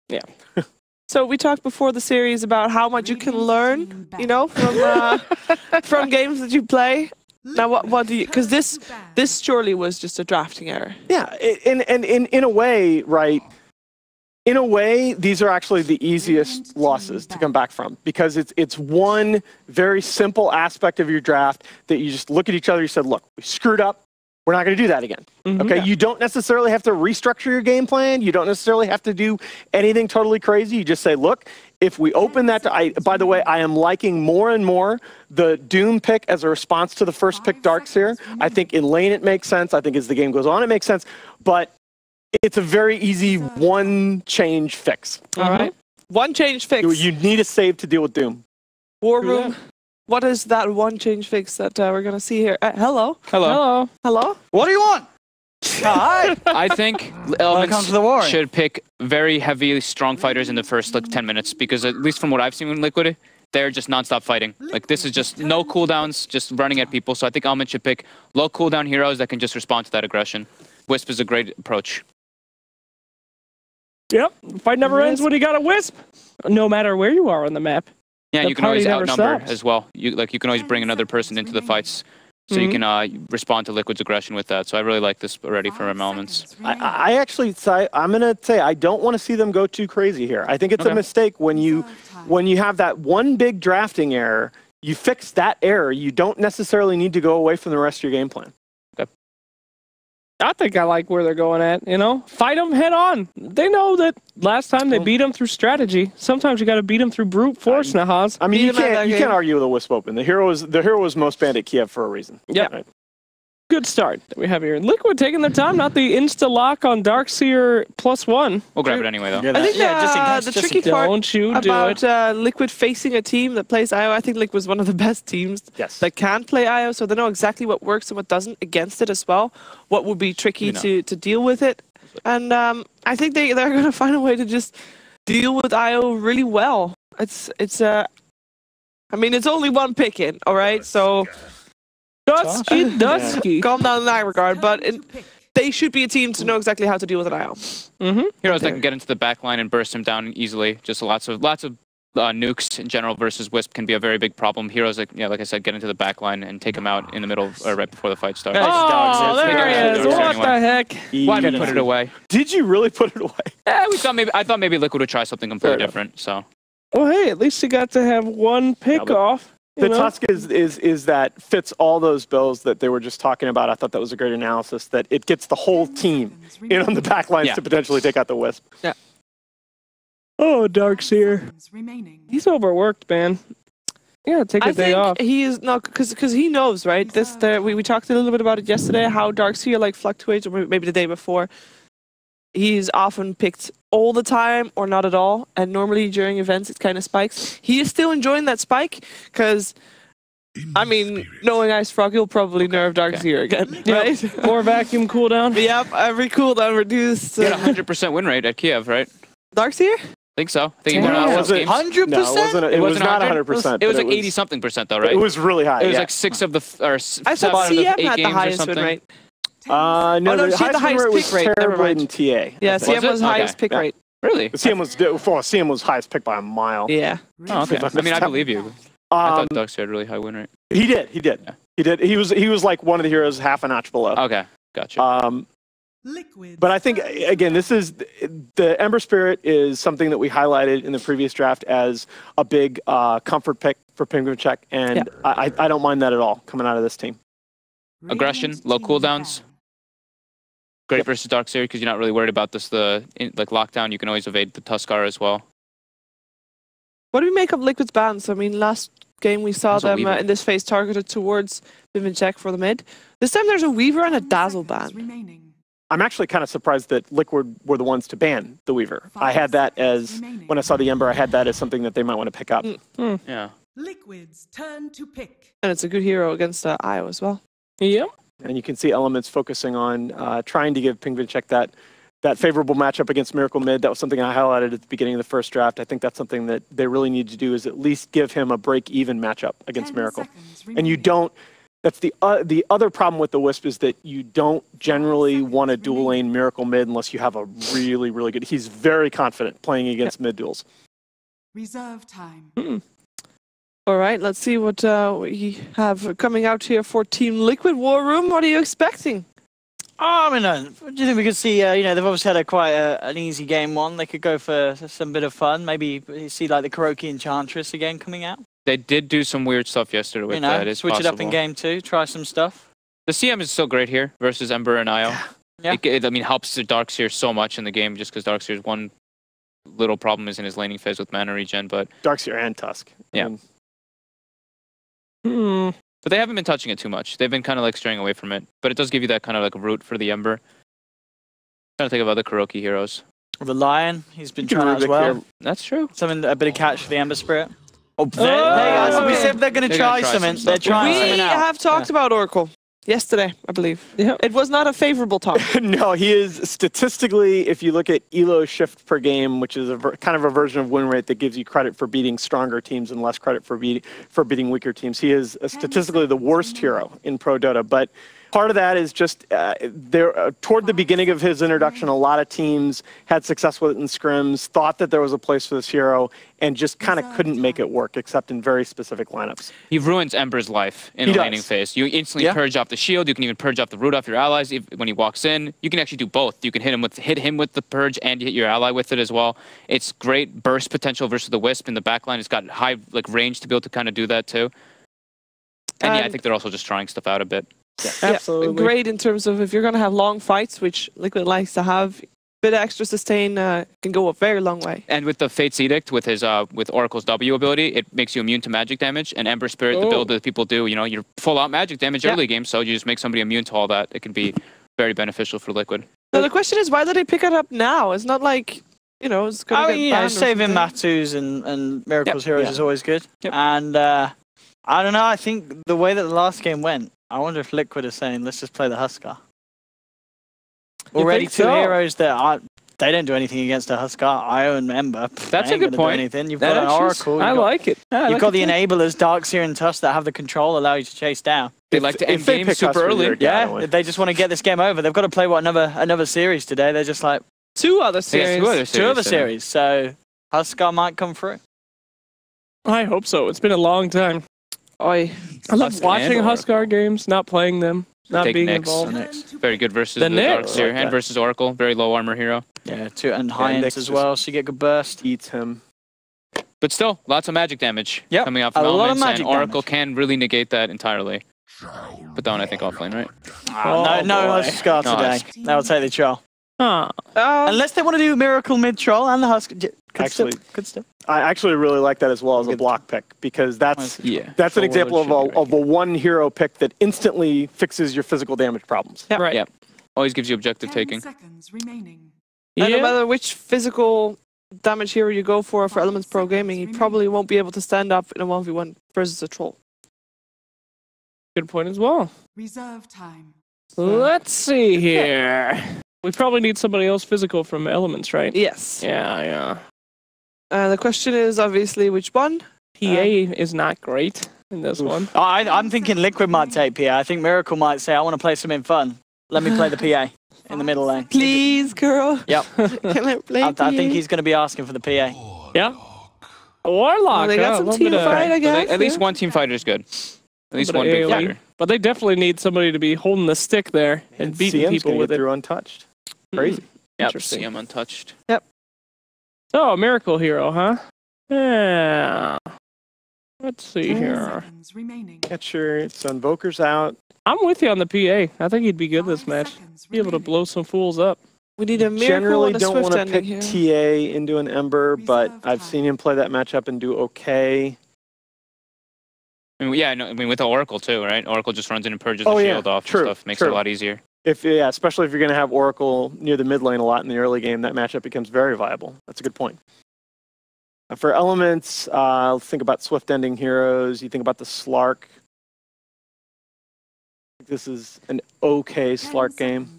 Yeah. So we talked before the series about how much you can learn, you know, from games that you play. Now, what do you? Because this surely was just a drafting error. Yeah, in a way, right? In a way, these are actually the easiest losses to come back from because it's one very simple aspect of your draft that you just look at each other. You said, "Look, we screwed up. We're not going to do that again." Okay, yeah. You don't necessarily have to restructure your game plan. You don't necessarily have to do anything totally crazy. You just say, "Look, if we open that to, by the way, I am liking more and more the Doom pick as a response to the first pick, Darkseer. I think in lane it makes sense. I think as the game goes on it makes sense, but it's a very easy one change fix. All right, one change fix. You need a save to deal with Doom. War Room. What is that one change fix that we're going to see here? Hello? Hello. Hello? Hello? What do you want? Hi. I think Elements should pick very heavy, strong fighters in the first like 10 minutes because at least from what I've seen in Liquid, they're just non-stop fighting. Like this is just no cooldowns, just running at people. So I think Elements should pick low cooldown heroes that can just respond to that aggression. Wisp is a great approach. Yep. Fight never ends when you got a Wisp. No matter where you are on the map. Yeah, you can always outnumber as well. You can always bring another person into the fights, so you can respond to Liquid's aggression with that. So I really like this already from Elements. I actually I'm gonna say I don't want to see them go too crazy here. I think it's a mistake when you have that one big drafting error. You fix that error. You don't necessarily need to go away from the rest of your game plan. I think I like where they're going at, you know? Fight them head on. They know that last time they beat them through strategy. Sometimes you got to beat them through brute force, Nahaz. I mean, you can't argue with a Wisp open. The hero was most banned at Kiev for a reason. Yeah. Right. Good start that we have here. Liquid taking their time, not the insta-lock on Darkseer +1. We'll grab it anyway, though. I think the tricky part about Liquid facing a team that plays IO, I think Liquid's one of the best teams that can play IO, so they know exactly what works and what doesn't against it as well, what would be tricky to deal with it. And I think they're going to find a way to just deal with IO really well. I mean, it's only one pick in, all right? So... Dusky. Calm down in that regard, but they should be a team to know exactly how to deal with an IO. Heroes that can get into the back line and burst him down easily. Just lots of nukes in general versus Wisp can be a very big problem. Heroes that, like I said, get into the back line and take him out in the middle or right before the fight starts. Oh, there he is. What the heck? Why did I put it away? Did you really put it away? Yeah, I thought maybe Liquid would try something completely different. So. Well, hey, at least you got to have one pick off. The Tusk is that fits all those bills that they were just talking about. I thought that was a great analysis, that it gets the whole team in on the back lines to potentially take out the Wisp. Yeah. Oh, Darkseer. He's overworked, man. Yeah, take a day off. He is not because he knows, right? We talked a little bit about it yesterday, how Darkseer like fluctuates, or maybe the day before. He's often picked all the time or not at all, and normally during events it kind of spikes. He is still enjoying that spike because, I mean, knowing Ice Frog, he'll probably nerf Darkseer again, right? More vacuum cooldown. Yep, every cooldown reduced. You got 100% win rate at Kiev, right? Darkseer? I think so. I think he won all those games. 100%? No, it was not 100%. It was like 80-something% though, right? It was really high. It was like 6 of the 7 I thought CM had the highest win rate. No, the highest pick rate was Terrorblade and TA. Yeah, CM was highest pick rate. Really? CM was highest pick by a mile. Yeah. Oh, okay. I mean, I believe you. I thought Darkseer had a really high win rate. He did. He was like one of the heroes half a notch below. Okay, gotcha. But I think, again, the Ember Spirit is something that we highlighted in the previous draft as a big comfort pick for Penguin and I don't mind that at all coming out of this team. Aggression, low cooldowns. Great versus Darkseer because you're not really worried about this. Like lockdown, you can always evade the Tuskar as well. What do we make of Liquid's bans? I mean, last game we saw them in this phase targeted towards Vivincek for the mid. This time there's a Weaver and a Dazzle ban. I'm actually kind of surprised that Liquid were the ones to ban the Weaver. I had that as, when I saw the Ember, I had that as something that they might want to pick up. Yeah. Liquid's turn to pick. And it's a good hero against IO as well. Yep. And you can see Elements focusing on trying to give Penguin that favorable matchup against Miracle Mid. That was something I highlighted at the beginning of the first draft. I think that's something that they really need to do, is at least give him a break-even matchup against Miracle. And you don't That's the other problem with the Wisp is that you don't generally want to dual lane Miracle mid unless you have a really, really good... He's very confident playing against mid duels. Reserve time. All right, let's see what we have coming out here for Team Liquid War Room. What are you expecting? Oh, I mean, do you think we could see, you know, they've obviously had quite an easy game one. They could go for some bit of fun. Maybe see like the Kuroki Enchantress again coming out. They did do some weird stuff yesterday with that. It's switch possible. It up in game 2, try some stuff. The CM is still great here versus Ember and IO. Yeah. It, I mean, helps the Darkseer so much in the game just because Darkseer's one little problem is in his laning phase with mana regen, but... Darkseer and Tusk. Yeah. But they haven't been touching it too much. They've been kind of like straying away from it. But it does give you that kind of like route for the Ember. Trying to think of other Kuroki heroes. The Lion, he's been trying as well. Here. That's true. A bit of catch for the Ember Spirit. Oh, guys, we said they're going to try something. They're trying something out. We have talked about Oracle yesterday, I believe. Yeah. It was not a favorable talk. No, he is statistically, if you look at ELO shift per game, which is kind of a version of win rate that gives you credit for beating stronger teams and less credit for beating weaker teams. He is statistically the worst hero in Pro Dota, but part of that is just toward the beginning of his introduction, a lot of teams had success with it in scrims, thought that there was a place for this hero, and just kind of couldn't make it work, except in very specific lineups. He ruins Ember's life in the laning phase. You instantly purge off the shield. You can even purge off the root off your allies when he walks in. You can actually do both. You can hit him with the purge and hit your ally with it as well. It's great burst potential versus the Wisp in the backline. It's got high range to be able to kind of do that too. And yeah, I think they're also just trying stuff out a bit. Yeah, absolutely. Great in terms of if you're going to have long fights, which Liquid likes to have, a bit of extra sustain can go a very long way. And with the Fate's Edict, with his with Oracle's W ability, it makes you immune to magic damage. And Ember Spirit, the build that people do, you know, you're full out magic damage early game, so you just make somebody immune to all that. It can be very beneficial for Liquid. Now the question is, why did they pick it up now? It's not like, you know, it's going to get banned. Saving Matu's and Miracle's heroes is always good. And I don't know, I think the way that the last game went, I wonder if Liquid is saying, let's just play the Huskar. Already two heroes that they don't do anything against a Huskar. IO and Ember. That's a good point. You've got an Oracle. I like it. You've got the enablers, Darkseer and Tusk, that have the control, allow you to chase down. They like to end game super early. Yeah, they just want to get this game over. They've got to play, another series today. They're just like... Two other series. Two other series. So Huskar might come through. I hope so. It's been a long time. I love watching Huskar games, not playing them, not being involved. Very good versus the Darkseer and versus Oracle. Very low armor hero. Yeah, and high ends as well, so you get good burst. Eats him. But still, lots of magic damage coming out from elements, and Oracle can really negate that entirely. But don't, I think, offlane, right? No Huskar today. They'll take the troll. Unless they want to do Miracle mid troll and the Huskar. Good stuff. I actually really like that as well as a block pick, because that's an example of a one hero pick that instantly fixes your physical damage problems. Yep. Right. Yep. Always gives you objective taking. Seconds remaining. And no matter which physical damage hero you go for Elements Pro Gaming, you probably won't be able to stand up in a 1v1 versus a troll. Good point as well. Reserve time. Let's see here. We probably need somebody else physical from Elements, right? Yes. Yeah. The question is obviously which one? PA is not great in this one. I'm thinking Liquid might take PA. I think Miracle might say, I want to play something fun. Let me play the PA in the middle lane. Please, girl. Yep. Can I play PA? I think he's going to be asking for the PA. Yeah. Warlock. They got some team fight, I guess. At least one team fighter is good. At least one big fighter. But they definitely need somebody to be holding the stick there and beating people with it. Through untouched. Crazy. Yep. CM untouched. Yep. Oh, Miracle Hero, huh? Yeah. Let's see here. Catcher, so Invoker's out. I'm with you on the PA. I think he'd be good this match. Be able to blow some fools up. We need a Miracle and a Swift ending here. Generally don't want to pick TA into an Ember, but I've seen him play that matchup and do okay. I mean, with the Oracle too, right? Oracle just runs in and purges the shield off and stuff. Makes it a lot easier. Especially if you're going to have Oracle near the mid lane a lot in the early game, that matchup becomes very viable. That's a good point. For Elements, think about Swift ending heroes. You think about the Slark. This is an okay Slark game.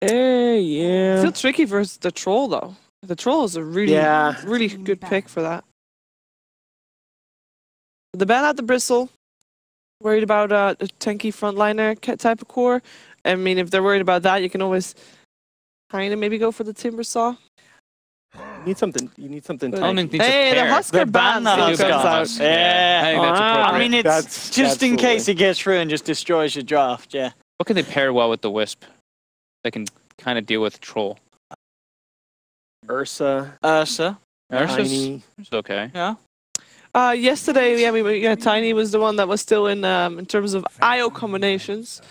Yeah. Still tricky versus the Troll, though. The Troll is a really good pick for that. The ban out the Bristle. worried about a tanky frontliner type of core. I mean, if they're worried about that, you can always kind of maybe go for the Timber Saw. You need something. You need something. Hey, the Husker band comes out. Yeah, I think that's appropriate. I mean, it's just in case it gets through and just destroys your draft. Yeah. What can they pair well with the Wisp? They can kind of deal with Troll. Ursa. Ursa's okay. Yeah. Yesterday, Tiny was the one that was still in terms of IO combinations.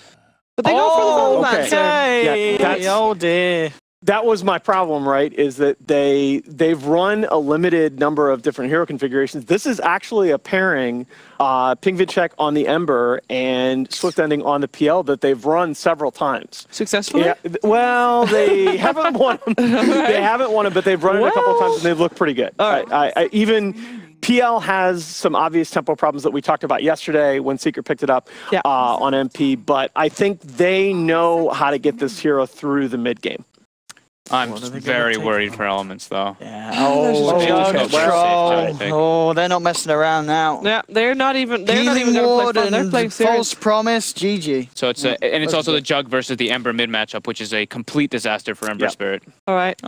But they go for the okay. Oh dear. That was my problem, right? Is that they've run a limited number of different hero configurations. This is actually a pairing, Pingvincheck on the Ember and Swift Ending on the PL that they've run several times. Successfully? Yeah. Well, they haven't won them. They haven't won them, but they've run it a couple of times and they've looked pretty good. All right. Even PL has some obvious tempo problems that we talked about yesterday when Secret picked it up on MP, but I think they know how to get this hero through the mid game. I'm very worried for Elements, though. Yeah. Oh, they're not messing around now. Yeah, they're not even going to play fun. They're playing serious. False Promise, GG. So it's and it's also the Jug versus the Ember mid matchup, which is a complete disaster for Ember Spirit. All right.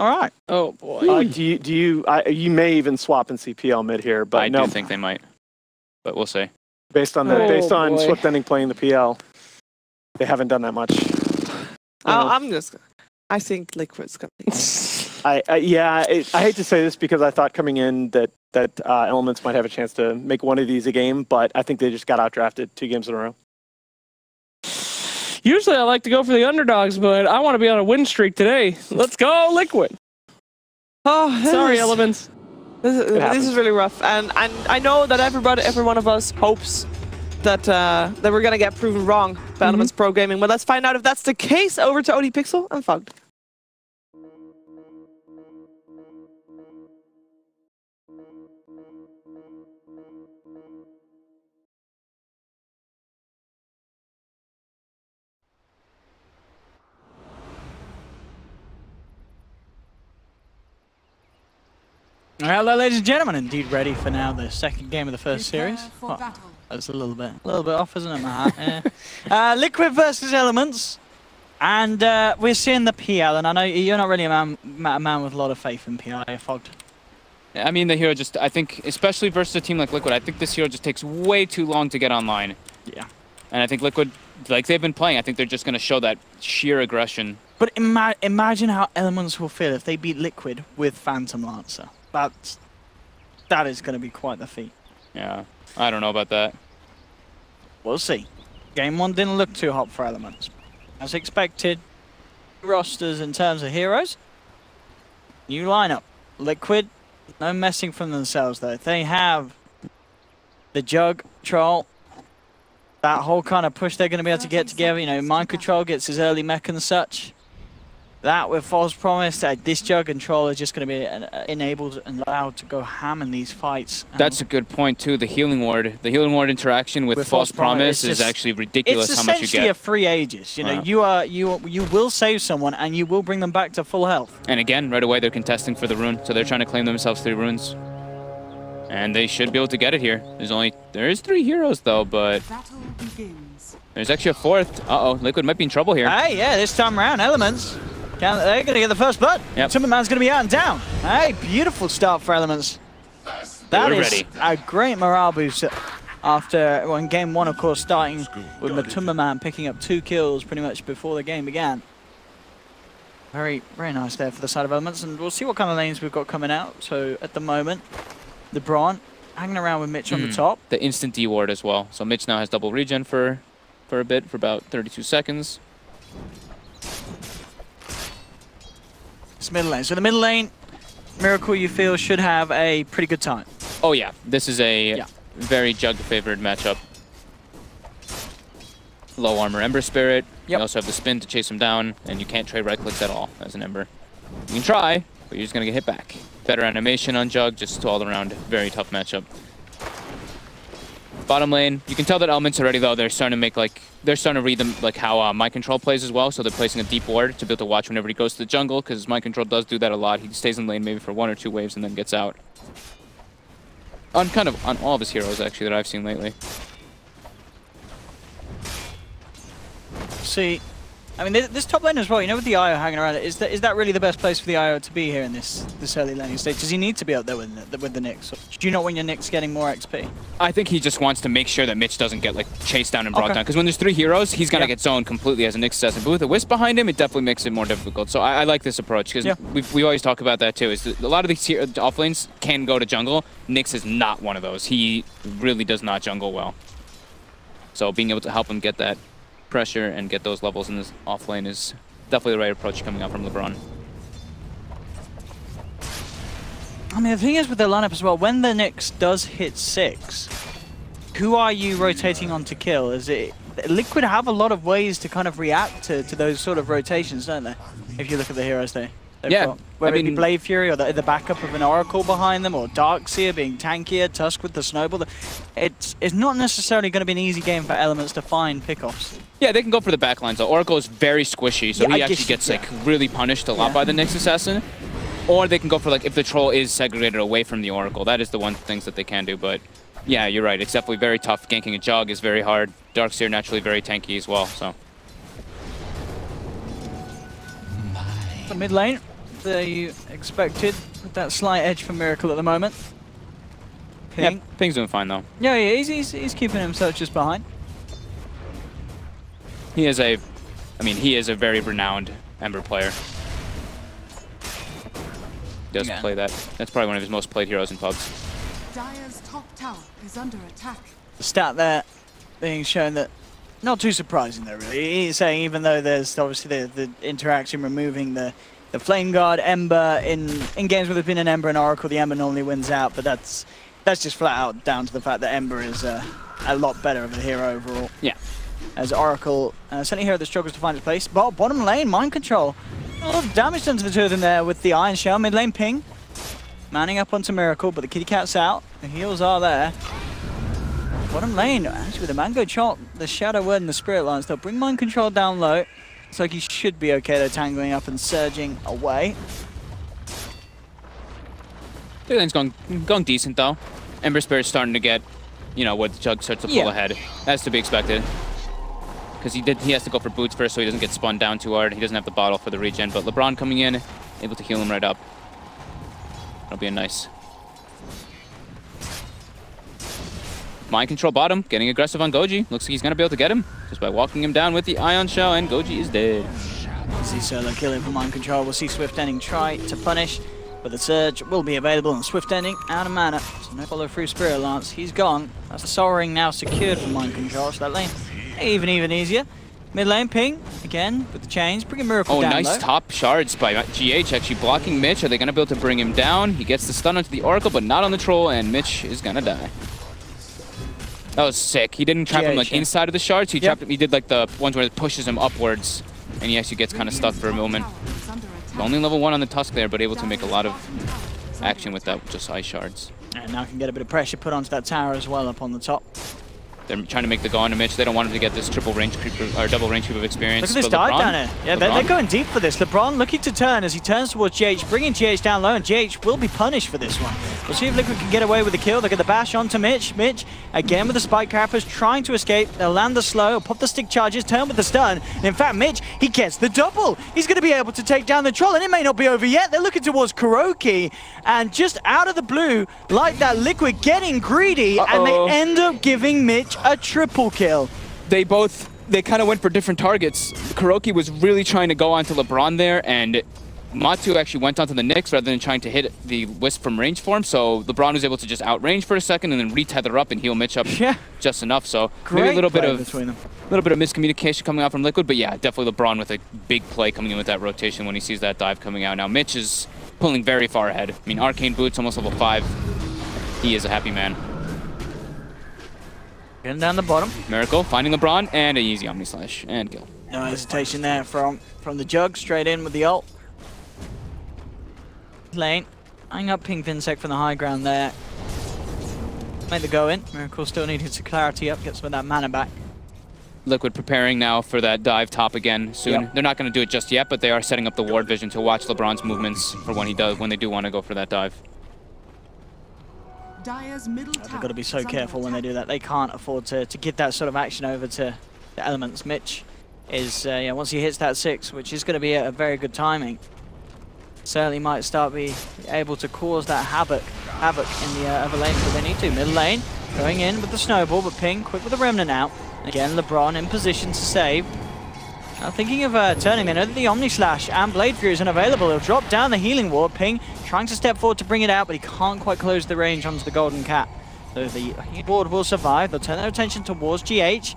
Oh boy. You may even swap and see PL mid here, but I do think they might, but we'll see. Based on Swift Ending playing the PL, they haven't done that much. I think Liquid's going to I hate to say this because I thought coming in that Elements might have a chance to make one of these a game, but I think they just got outdrafted 2 games in a row. Usually I like to go for the underdogs, but I want to be on a win streak today. Let's go, Liquid. Oh, sorry, Elements. This is really rough, and I know that every one of us hopes that we're gonna get proven wrong by Elements Pro Gaming, but let's find out if that's the case. Over to OD Pixel and Fogged. Hello, ladies and gentlemen. Indeed, ready for now the second game of the first series. That's a little bit off, isn't it, Matt? Liquid versus Elements, and we're seeing the PL. And I know you're not really a man with a lot of faith in PL, Fogged. I mean, the hero just, I think, especially versus a team like Liquid, I think this hero just takes way too long to get online. Yeah. And I think Liquid, like they've been playing, I think they're just going to show that sheer aggression. But imagine how Elements will feel if they beat Liquid with Phantom Lancer. That is going to be quite the feat. Yeah, I don't know about that. We'll see. Game 1 didn't look too hot for Elements. As expected, rosters in terms of heroes. New lineup. Liquid, no messing from themselves though. They have the Jug, Troll, that whole kind of push they're going to be able to get together. You know, Mind Control gets his early mech and such. That with False Promise, this Jug and Troll are just going to be enabled and allowed to go ham in these fights. That's a good point too. The Healing Ward interaction with False Promise is actually ridiculous. How much you get. It's essentially a free Aegis. You know, you will save someone and you will bring them back to full health. And again, right away they're contesting for the rune, so they're trying to claim themselves 3 runes, and they should be able to get it here. There is 3 heroes though, but there's actually a 4th. Liquid might be in trouble here. Hey, yeah, this time around, Elements. They're going to get the first blood. Yep. Timberman's going to be out and down. Hey, beautiful start for Elements. That is a great morale boost after game 1, of course, starting with Matumbaman picking up 2 kills pretty much before the game began. Very, very nice there for the side of Elements, and we'll see what kind of lanes we've got coming out. So at the moment, LeBron hanging around with Mitch on the top. The instant D ward as well. So Mitch now has double regen for a bit, for about 32 seconds. Middle lane. So the middle lane, Miracle, you feel, should have a pretty good time. Oh yeah, this is a very Jug favored matchup. Low armor Ember Spirit. You also have the spin to chase him down, and you can't trade right clicks at all as an Ember. You can try, but you're just gonna get hit back. Better animation on Jug, just all around very tough matchup. Bottom lane, you can tell that Elements already though, they're starting to read them like how Mind Control plays as well, so they're placing a deep ward to be able to watch whenever he goes to the jungle, because Mind Control does do that a lot. He stays in lane maybe for 1 or 2 waves and then gets out. On all of his heroes actually that I've seen lately. see. I mean, this top lane as well, you know, with the IO hanging around it, is that really the best place for the IO to be here in this early laning stage? Does he need to be up there with the Nyx? Do you not want your Nyx getting more XP? I think he just wants to make sure that Mitch doesn't get like chased down and brought down. Because when there's 3 heroes, he's gonna get zoned completely as a Nyx does. But with a Wisp behind him, it definitely makes it more difficult. So I like this approach because we always talk about that too. Is that a lot of these off lanes can go to jungle. Nyx is not one of those. He really does not jungle well. So being able to help him get that pressure and get those levels in this off lane is definitely the right approach coming out from LeBron. I mean, the thing is with their lineup as well, when the Nyx does hit 6, who are you rotating on to kill? Is it Liquid have a lot of ways to kind of react to those sort of rotations, don't they? If you look at the heroes they've got. Whether it be Blade Fury or the backup of an Oracle behind them, or Darkseer being tankier, Tusk with the Snowball. It's not necessarily going to be an easy game for Elements to find pickoffs. Yeah, they can go for the backlines though. Oracle is very squishy, so he actually gets like really punished a lot by the Nyx Assassin. Or they can go for like if the Troll is segregated away from the Oracle. That is the one things that they can do, but yeah, you're right. It's definitely very tough. Ganking a Jug is very hard. Darkseer naturally very tanky as well, so. The mid lane, you expected, with that slight edge for Miracle at the moment. Ping. Yeah, Ping's doing fine though. Yeah, he's keeping himself just behind. He is a very renowned Ember player. He does play that. That's probably one of his most played heroes in pubs. Dire's top tower is under attack. The stat there being shown that, not too surprising though really. He's saying even though there's obviously the interaction removing the Flame Guard, Ember, in games where there's been an Ember and Oracle, the Ember normally wins out, but that's just flat out down to the fact that Ember is a lot better of a hero overall. Yeah. As Oracle, certainly a hero that struggles to find its place. Bottom lane, Mind Control. A lot of damage done to the two of them there with the Iron Shell. Mid lane Ping. Manning up onto Miracle, but the Kitty Cat's out. The heals are there. Bottom lane, actually with the Mango Chop, the Shadow Word and the Spirit Lance, they'll bring Mind Control down low. Looks like he should be okay. They're tangling up and surging away. The lane's going decent though. Ember Spirit's starting to get, you know, where the Jug starts to pull ahead. That's to be expected. Because he has to go for boots first so he doesn't get spun down too hard. He doesn't have the bottle for the regen, but LeBron coming in, able to heal him right up. That'll be a nice. Mind Control bottom, getting aggressive on Goji. Looks like he's going to be able to get him just by walking him down with the Ion Shell, and Goji is dead. See Solo killing for Mind Control. We'll see Swift Ending try to punish, but the Surge will be available, and Swift Ending out of mana. So no follow through Spirit Lance. He's gone. That's the Soul Ring now secured for Mind Control, so that lane even easier. Mid lane Ping, again, with the chains, bringing Miracle down nice low. top shards by GH, actually blocking Mitch. Are they going to be able to bring him down? He gets the stun onto the Oracle, but not on the Troll, and Mitch is going to die. That was sick. He didn't trap him like inside of the shards. He trapped him. He did like the ones where it pushes him upwards, and he actually gets kind of stuck for a moment. Only level 1 on the Tusk there, but able to make a lot of action with that, just ice shards. And now can get a bit of pressure put onto that tower as well up on the top. They're trying to make the go on to Mitch. They don't want him to get this triple range creep or double range creep of experience. Look at this dive down here. Yeah, they're going deep for this. LeBron looking to turn as he turns towards GH, bringing GH down low, and GH will be punished for this one. We'll see if Liquid can get away with the kill. Look at the bash onto Mitch. Mitch, again with the spike crappers, trying to escape. They'll land the slow, pop the stick charges, turn with the stun. And in fact, Mitch, he gets the double. He's going to be able to take down the Troll, and it may not be over yet. They're looking towards Kuroki, and just out of the blue, like that, Liquid getting greedy, and they end up giving Mitch a triple kill. They kind of went for different targets. Kuroki was really trying to go onto LeBron there, and Matu actually went onto the Nyx rather than trying to hit the Wisp from range for him, so LeBron was able to just outrange for a second and then retether up and heal Mitch up just enough. So maybe a little bit of miscommunication coming out from Liquid, but yeah, definitely LeBron with a big play coming in with that rotation when he sees that dive coming out. Now Mitch is pulling very far ahead. I mean, Arcane Boots, almost level 5. He is a happy man. Getting down the bottom. Miracle finding LeBron, and an easy Omni Slash and kill. No hesitation there from the Jug, straight in with the ult. Lane, eyeing up Pink Vinsec from the high ground there. Made the go in. Miracle still needed some clarity up, get some of that mana back. Liquid preparing now for that dive top again soon. Yep. They're not going to do it just yet, but they are setting up the ward vision to watch LeBron's movements for when they do want to go for that dive. They've got to be so careful when they do that. They can't afford to give that sort of action over to the Elements. Mitch is yeah, once he hits that 6, which is going to be a very good timing. Certainly might be able to cause that havoc in the other lane, but they need to. Middle lane, going in with the snowball, but Ping quick with the remnant out. Again, LeBron in position to save. Now thinking of turning, they know that the Omni Slash and Blade Fury is unavailable. He'll drop down the healing ward. Ping trying to step forward to bring it out, but he can't quite close the range onto the Golden Cat. So the ward will survive. They'll turn their attention towards GH.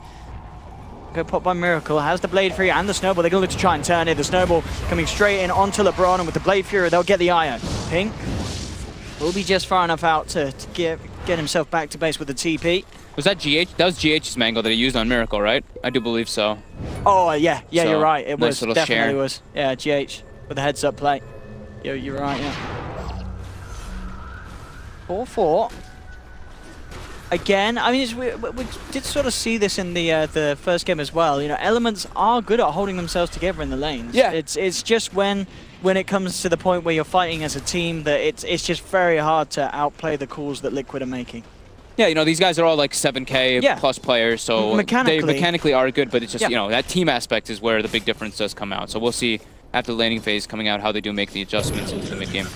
Go pop by Miracle, has the Blade Fury and the Snowball. They're going to look to try and turn it. The Snowball coming straight in onto LeBron, and with the Blade Fury, they'll get the IO. Ping will be just far enough out to get himself back to base with the TP. Was that GH? That was GH's mango that he used on Miracle, right? I do believe so. Oh, yeah, so, you're right. It nice was, definitely was. Yeah, GH with the heads-up play. You're right, yeah. 4-4. Again, I mean, we did sort of see this in the first game as well. You know, Elements are good at holding themselves together in the lanes. Yeah. It's just when it comes to the point where you're fighting as a team that it's just very hard to outplay the calls that Liquid are making. Yeah, you know, these guys are all like 7K plus players, so they mechanically are good, but it's just, you know, that team aspect is where the big difference does come out. So we'll see after the laning phase coming out how they do make the adjustments into the mid-game.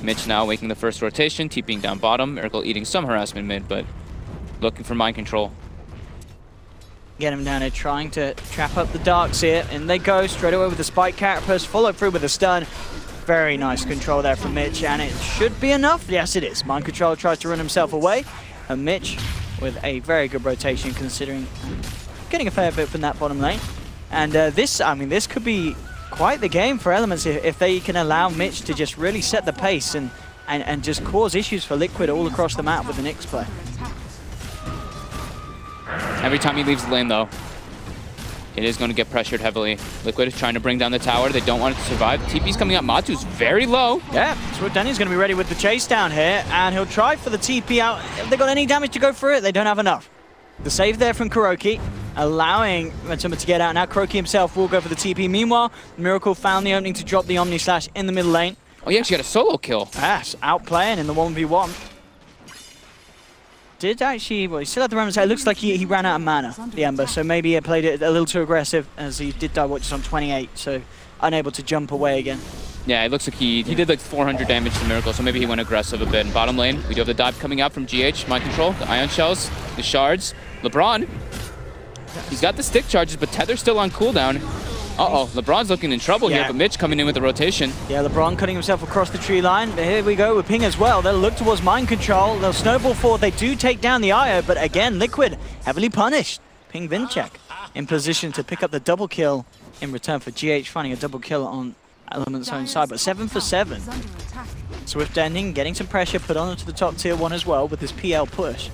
Mitch now making the first rotation, TPing down bottom. Miracle eating some harassment mid, but looking for mind control. Get him down here, trying to trap up the darks here, and they go straight away with the spike carapace, follow through with a stun. Very nice control there from Mitch, and it should be enough. Yes, it is. Mind Control tries to run himself away, and Mitch with a very good rotation, considering getting a fair bit from that bottom lane. And this could be quite the game for Elements if they can allow Mitch to just really set the pace and just cause issues for Liquid all across the map with the Nyx play. Every time he leaves the lane, though, it is going to get pressured heavily. Liquid is trying to bring down the tower. They don't want it to survive. TP's coming up. Matu's very low. Yeah, Swift Danny's going to be ready with the chase down here, and he'll try for the TP out. If they got any damage to go through it, they don't have enough. The save there from Kuroki, allowing Matsuma to get out. Now Kuroki himself will go for the TP. Meanwhile, Miracle found the opening to drop the Omni Slash in the middle lane. Oh, he actually got a solo kill. Yes, outplaying in the 1v1. Did actually, well, he still had the remnants. It looks like he ran out of mana, the Ember, so maybe he played it a little too aggressive, as he did die watches on 28, so unable to jump away again. Yeah, it looks like he did like 400 damage to Miracle, so maybe he went aggressive a bit. In bottom lane, we do have the dive coming out from GH, Mind Control, the Ion Shells, the Shards. LeBron, he's got the stick charges, but Tether's still on cooldown. Uh-oh, LeBron's looking in trouble here, but Mitch coming in with the rotation. Yeah, LeBron cutting himself across the tree line. Here we go with Ping as well. They'll look towards Mind Control. They'll snowball forward. They do take down the IO, but again, Liquid heavily punished. Ping Vinchek in position to pick up the double kill in return for GH finding a double kill on Element's own side, but 7 for 7. Swift Ending getting some pressure put on to the top tier 1 as well with this PL push.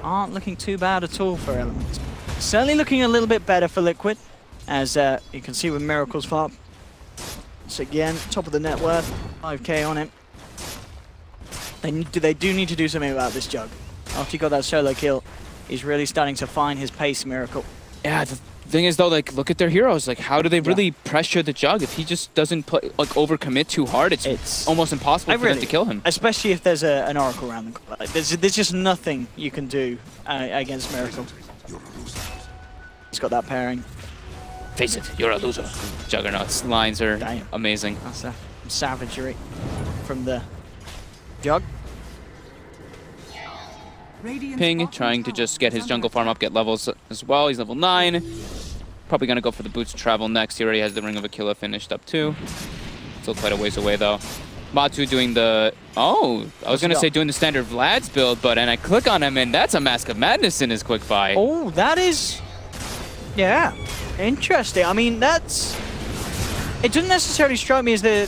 Aren't looking too bad at all for Elements. Certainly looking a little bit better for Liquid, as you can see with Miracle's farm. So again, top of the net worth, 5k on him. They do need to do something about this Jug. After he got that solo kill, he's really starting to find his pace, Miracle. Yeah, the thing is though, like, look at their heroes. Like, how do they really pressure the Jug? If he just doesn't play, like, overcommit too hard, it's almost impossible for them to kill him. Especially if there's an Oracle around them. Like, there's just nothing you can do against Miracle. He's got that pairing. Face it, you're a loser. Juggernaut's lines are amazing. That's a savagery from the Jug. Ping trying to just get his jungle farm up, get levels as well. He's level 9. Probably going to go for the boots travel next. He already has the Ring of Aquila finished up too. Still quite a ways away though. Matu doing the... Oh, I was going to say doing the standard Vlad's build, but and I click on him and that's a Mask of Madness in his quick buy. Oh, that is... Yeah, interesting. I mean, that's... It doesn't necessarily strike me as the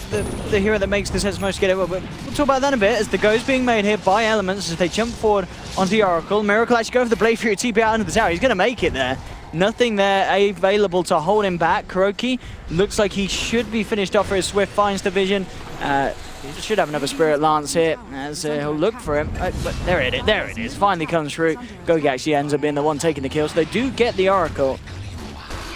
hero that makes the sense most to get it, but we'll talk about that in a bit as the go's being made here by Elements as they jump forward onto the Oracle. Miracle actually go for the Blade Fury TP out under the tower. He's going to make it there. Nothing there available to hold him back. Kuroki looks like he should be finished off for his Swift finds the vision. He should have another Spirit Lance here as he'll look for him. But there it is. Finally comes through. Gogi actually ends up being the one taking the kill, so they do get the Oracle.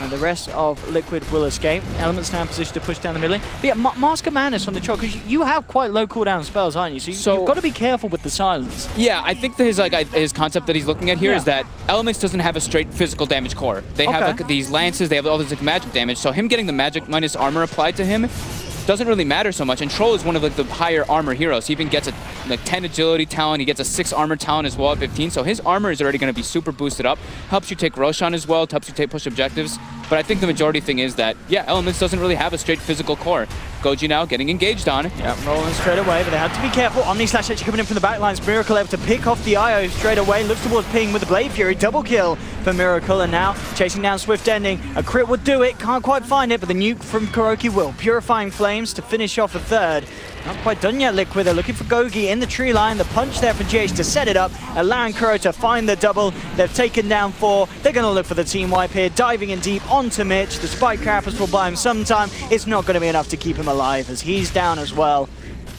And the rest of Liquid will escape. Element's now in position to push down the middle lane. But yeah, Mask of Madness on the choke, because you have quite low cooldown spells, aren't you? So you've got to be careful with the silence. Yeah, I think that his concept that he's looking at here is that Elements doesn't have a straight physical damage core. They have like these lances, they have all this like magic damage. So him getting the magic minus armor applied to him doesn't really matter so much. And Troll is one of like the higher armor heroes. He even gets a like 10 agility talent. He gets a 6 armor talent as well at 15. So his armor is already going to be super boosted up. Helps you take Roshan as well. Helps you push objectives. But I think the majority thing is that, yeah, Elements doesn't really have a straight physical core. Goji now getting engaged on. Yeah, rolling straight away, but they have to be careful. Omni Slash actually coming in from the backlines. Miracle able to pick off the IO straight away. Looks towards Ping with the Blade Fury. Double kill for Miracle, and now chasing down Swift Ending. A crit would do it. Can't quite find it, but the nuke from Kuroki will. Purifying Flames to finish off a third. Not quite done yet, Liquid. They're looking for Gogi in the tree line. The punch there for GH to set it up, allowing Kuro to find the double. They've taken down 4. They're going to look for the team wipe here, diving in deep onto Mitch. The Spike Carapace will buy him some time. It's not going to be enough to keep him alive as he's down as well.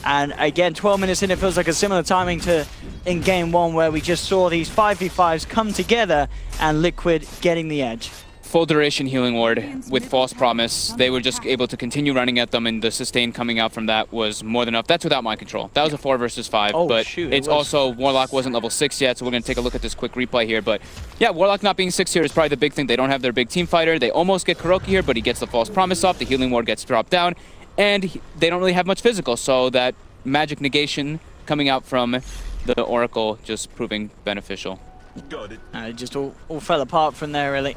And again, 12 minutes in, it feels like a similar timing to in Game 1 where we just saw these 5v5s come together and Liquid getting the edge. Full duration healing ward with False Promise. They were just able to continue running at them, and the sustain coming out from that was more than enough. That's without mind control. That was a 4 versus 5, but shoot, it's also Warlock wasn't level 6 yet, so we're going to take a look at this quick replay here. But yeah, Warlock not being 6 here is probably the big thing. They don't have their big team fighter. They almost get Kuroki here, but he gets the False Promise off. The healing ward gets dropped down, and they don't really have much physical, so that magic negation coming out from the Oracle just proving beneficial. It just all fell apart from there, really.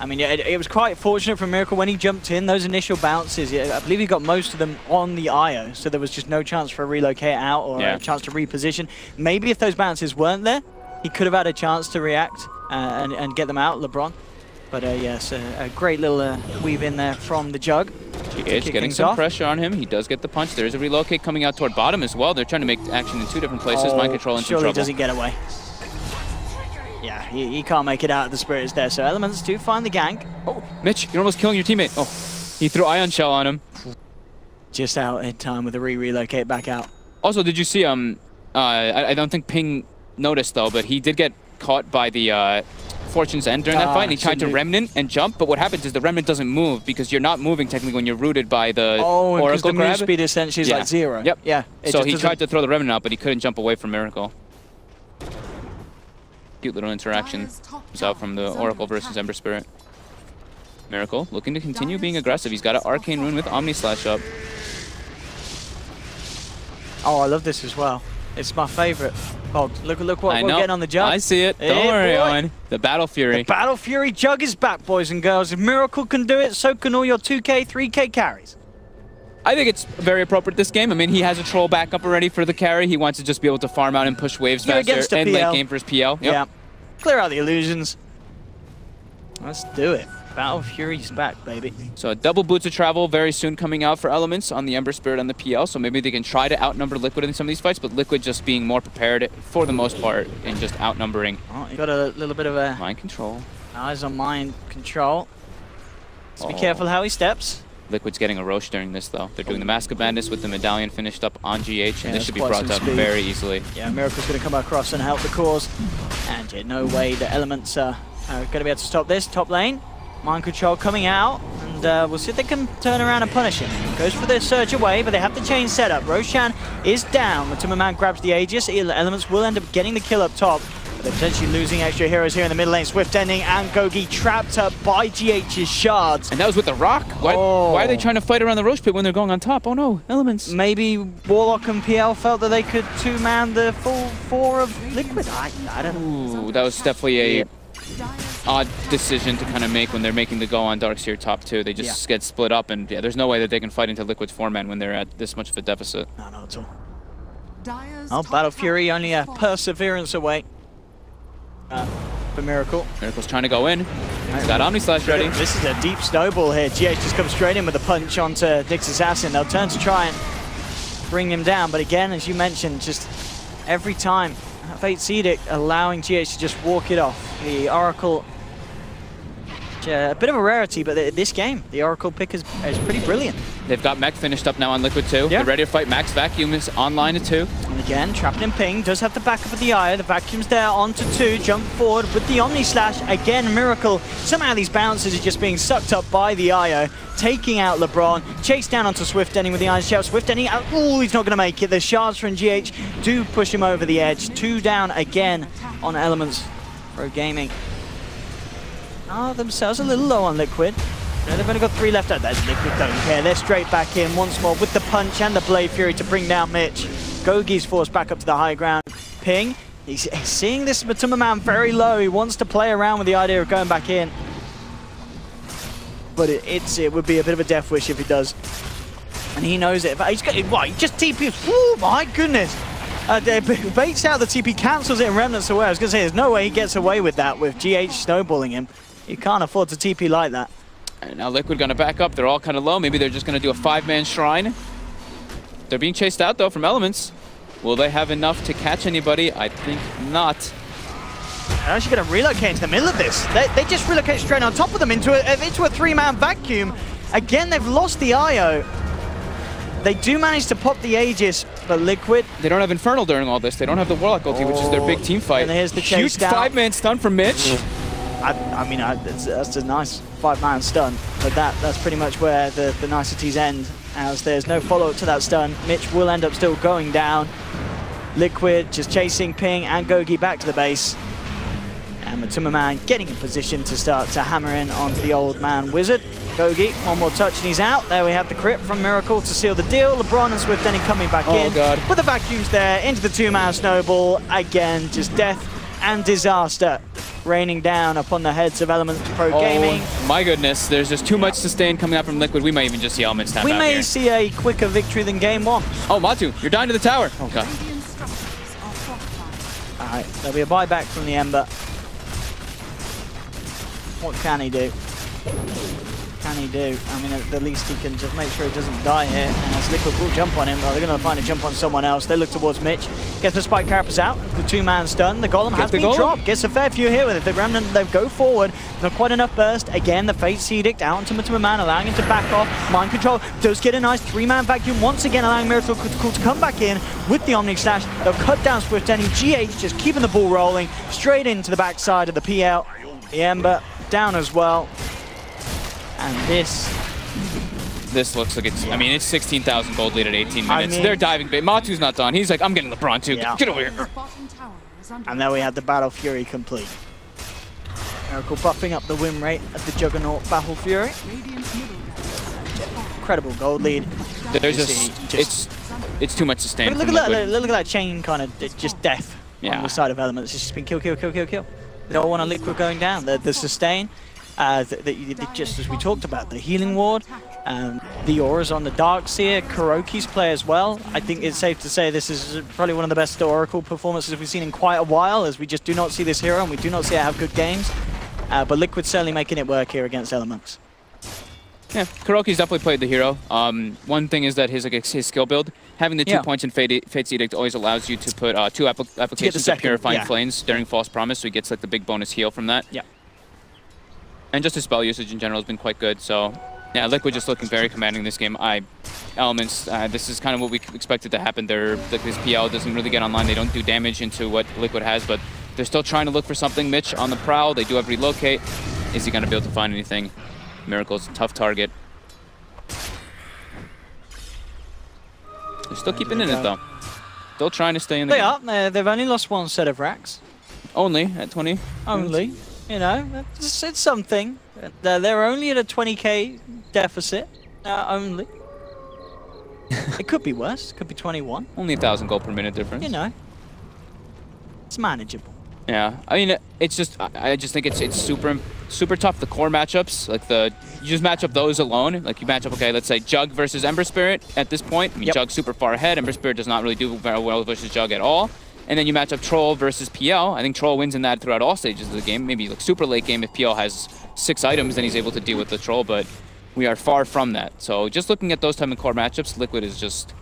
I mean, it was quite fortunate for Miracle when he jumped in. Those initial bounces, I believe he got most of them on the IO, so there was just no chance for a relocate out or a chance to reposition. Maybe if those bounces weren't there, he could have had a chance to react and get them out, LeBron. But yes, a great little weave in there from the Jug. GH getting some pressure on him. He does get the punch. There is a relocate coming out toward bottom as well. They're trying to make action in 2 different places. Mind control into trouble. Surely doesn't get away. Yeah, he can't make it out of the spirits there. So Elements do find the gank. Oh, Mitch, you're almost killing your teammate. Oh, he threw Ion Shell on him. Just out in time with a relocate back out. Also, did you see, I don't think Ping noticed though, but he did get caught by the Fortune's End during that fight, and he tried to Remnant and jump, but what happens is the Remnant doesn't move because you're not moving technically when you're rooted by the Oracle the grab. move speed essentially is like 0. Yep. Yeah. So he tried to throw the Remnant out, but he couldn't jump away from Miracle. Cute little interaction was out from the Oracle versus Ember Spirit. Miracle looking to continue being aggressive. He's got an Arcane Rune with Omni Slash up. Oh, I love this as well. It's my favorite. Oh, look what we're getting on the Jug. I see it. Don't worry, Owen. The Battle Fury. The Battle Fury Jug is back, boys and girls. If Miracle can do it, so can all your 2K, 3K carries. I think it's very appropriate this game. I mean, he has a Troll backup already for the carry. He wants to just be able to farm out and push waves faster and late game for his PL. Yep. Yeah. Clear out the illusions. Let's do it. Battle Fury's back, baby. So a double Boots of Travel very soon coming out for Elements on the Ember Spirit and the PL. So maybe they can try to outnumber Liquid in some of these fights, but Liquid just being more prepared for the most part and just outnumbering. Oh, you got a little bit of a... Mind control. Eyes on mind control. Let's be careful how he steps. Liquid's getting a Roche during this, though. They're doing the Mask of Madness with the Medallion finished up on GH, and this should be brought up very easily. Yeah, Miracle's going to come across and help the cause. And yeah, no way the Elements are going to be able to stop this. Top lane, Mind Control coming out, and we'll see if they can turn around and punish him. Goes for the surge away, but they have the chain set up. Roshan is down. The Timberman grabs the Aegis. Elements will end up getting the kill up top. They're potentially losing extra heroes here in the middle lane. Swift Ending and Gogi trapped up by GH's shards. And that was with the Rock? Why are they trying to fight around the Roche pit when they're going on top? Oh no, Elements. Maybe Warlock and PL felt that they could 2-man the full 4 of Liquid. I don't know. Ooh, that was definitely a odd decision to kind of make when they're making the go on Darkseer top 2. They just get split up, and yeah, there's no way that they can fight into Liquid's 4-man when they're at this much of a deficit. No, not at all. Oh, Battle Fury only a perseverance away. For Miracle. Miracle's trying to go in. He's got Omni Slash ready. This is a deep snowball here. GH just comes straight in with a punch onto Nyx Assassin. They'll turn to try and bring him down, but again, as you mentioned, just every time, Fate's Edict allowing GH to just walk it off. The Oracle A bit of a rarity, but this game, the Oracle pick is pretty brilliant. They've got Mech finished up now on Liquid too. They're ready to fight. Max Vacuum is online at 2. And again, trapping in Ping, does have the backup of the Eye. The Vacuum's there onto 2, jump forward with the Omni Slash. Again, Miracle. Somehow these bounces are just being sucked up by the IO, taking out LeBron. Chase down onto Swift Ending with the Iron Shell. Swift Ending, oh, he's not going to make it. The shards from GH do push him over the edge. 2 down again on Elements Pro Gaming. Are themselves a little low on Liquid. No, they've only got 3 left. There's Liquid, don't care. They're straight back in once more with the punch and the Blade Fury to bring down Mitch. Gogi's forced back up to the high ground. Ping, he's seeing this Matuma man very low. He wants to play around with the idea of going back in. But it would be a bit of a death wish if he does. And he knows it. He's got, what, he just TPs. Oh my goodness. Baits out the TP, cancels it, and Remnants away. I was going to say, there's no way he gets away with that with GH snowballing him. You can't afford to TP like that. And now Liquid going to back up. They're all kind of low. Maybe they're just going to do a 5-man shrine. They're being chased out, though, from Elements. Will they have enough to catch anybody? I think not. They're actually going to relocate into the middle of this. They just relocate straight on top of them into a 3-man vacuum. Again, they've lost the IO. They do manage to pop the Aegis, but Liquid... They don't have Infernal during all this. They don't have the Warlock ulti, which is their big team fight. And here's the chase Huge down. 5-man stun from Mitch. I mean, that's a nice 5-man stun, but that's pretty much where the niceties end, as there's no follow-up to that stun. Mitch will end up still going down. Liquid just chasing Ping and Gogi back to the base. And Matuma man getting in position to start to hammer in onto the old man Wizard. Gogi, one more touch and he's out. There we have the crit from Miracle to seal the deal. LeBron and Swift Ending coming back in. God. With the vacuums there, into the 2-man snowball. Again, just death and disaster raining down upon the heads of Elements Pro Gaming. My goodness, there's just too much sustain coming out from Liquid. We might even just see Elements tap out here. We may see a quicker victory than game 1. Oh, Matu, you're dying to the tower. Oh, God. Alright, there'll be a buyback from the Ember. What can he do? Can he do? I mean, at the least he can just make sure he doesn't die here. And as Liquid will jump on him, well, they're going to find a jump on someone else. They look towards Mitch. Gets the Spike Carapace out. The 2-man stun. The Golem has been dropped. Gets a fair few here with it. The Remnant, they go forward. Not quite enough burst. Again, the Fate's Edict out into Matuma man, allowing him to back off. Mind Control does get a nice 3-man vacuum. Once again, allowing Miracle to come back in with the Omni Slash. They'll cut down Swift Ending. GH just keeping the ball rolling straight into the backside of the PL. The Ember down as well. And this looks like it's, I mean, it's 16,000 gold lead at 18 minutes. They're diving big. Matu's not done. He's like, I'm getting LeBron too. Yeah. Get over here. And there we have the Battle Fury complete. Miracle buffing up the win rate of the Juggernaut Battle Fury. Incredible gold lead. There's it's too much sustain. Look at that chain kind of just death on the side of Elements. It's just been kill. They don't want a Liquid going down. The sustain. Just as we talked about, the healing ward, the auras on the Darkseer, Kuroki's play as well. I think it's safe to say this is probably one of the best Oracle performances we've seen in quite a while, as we just do not see this hero and we do not see it have good games. But Liquid's certainly making it work here against Elements. Yeah, Kuroki's definitely played the hero. One thing is that his skill build, having the 2 points in Fate's Edict always allows you to put 2 applications of Purifying Flames during False Promise, so he gets like the big bonus heal from that. Yeah. And just his spell usage in general has been quite good, so yeah, Liquid just looking very commanding this game. Elements, this is kind of what we expected to happen. This PL doesn't really get online. They don't do damage into what Liquid has, but they're still trying to look for something. Mitch on the prowl. They do have relocate. Is he going to be able to find anything? Miracle's a tough target. They're still keeping in it though. Still trying to stay in the game. They are. They've only lost 1 set of racks. Only at 20. Only. You know, it's something. They're only at a 20k deficit. Only. It could be worse. It could be 21. Only 1,000 gold per minute difference. You know, it's manageable. Yeah, I mean, it's just, I just think it's super tough. The core matchups, like you just match up those alone. Like you match up, okay, let's say Jug versus Ember Spirit at this point. I mean, Jug's super far ahead. Ember Spirit does not really do very well versus Jug at all. And then you match up Troll versus PL. I think Troll wins in that throughout all stages of the game. Maybe like super late game if PL has 6 items, then he's able to deal with the Troll, but we are far from that. So just looking at those type of core matchups, Liquid is just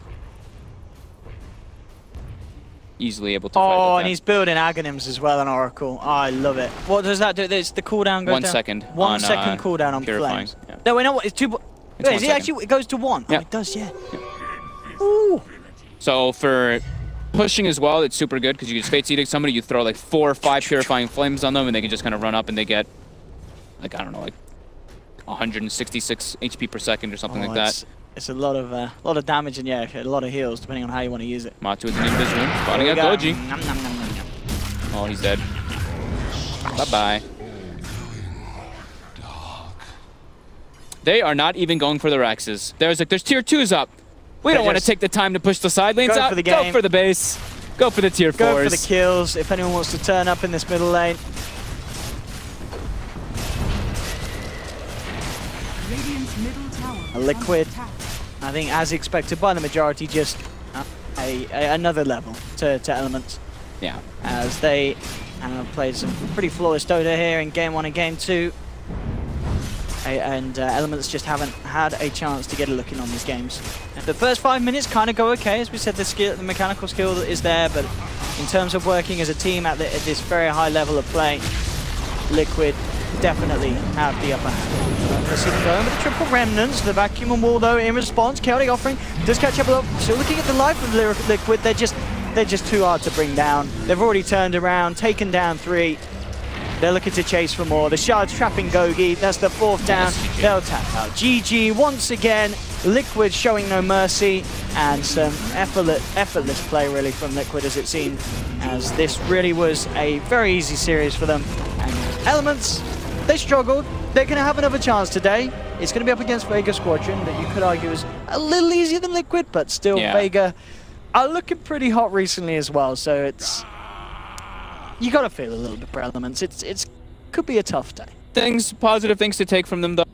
easily able to fight with and that. he's building Aghanims as well on Oracle. Oh, I love it. What does that do? It's the cooldown goes 1 down. second. 1 second cooldown on purifying. flames. Yeah. No, wait, no, what? It's 2. It's Wait, is it 1 actually? It goes to 1. Yeah. Oh, it does, yeah. Ooh. So for pushing as well, it's super good because you just Fate's Edict somebody, you throw like 4 or 5 purifying flames on them, and they can just kind of run up and they get, like, I don't know, like 166 HP per second or something like that. It's a lot of damage and yeah, a lot of heals depending on how you want to use it. Matu with an Invis spotting out Goji. Oh, he's dead. Bye-bye. They are not even going for the Rexes. There's tier 2s up. We don't want to take the time to push the side lanes out. Go for the base. Go for the tier 4s. Go for the kills if anyone wants to turn up in this middle lane. Radiant's middle tower A Liquid, I think as expected by the majority, just another level to Elements. Yeah. As they played some pretty flawless Dota here in Game 1 and Game 2. And Elements just haven't had a chance to get a look in on these games. And the first 5 minutes kind of go okay, as we said, the mechanical skill is there, but in terms of working as a team at this very high level of play, Liquid definitely have the upper hand. Let's see them going with the triple remnants, the vacuum and wall though in response. Chaotic Offering does catch up a lot. Still looking at the life of Liquid, they're just too hard to bring down. They've already turned around, taken down 3. They're looking to chase for more. The Shard's trapping Gogi. That's the 4th down. They'll tap out. GG once again. Liquid showing no mercy. And some effortless play really from Liquid as it seemed. As this really was a very easy series for them. And Elements, they struggled. They're going to have another chance today. It's going to be up against Vega Squadron that you could argue is a little easier than Liquid. But still, Vega are looking pretty hot recently as well. So it's... You got to feel a little bit for Elements. It's could be a tough day. Positive things to take from them though.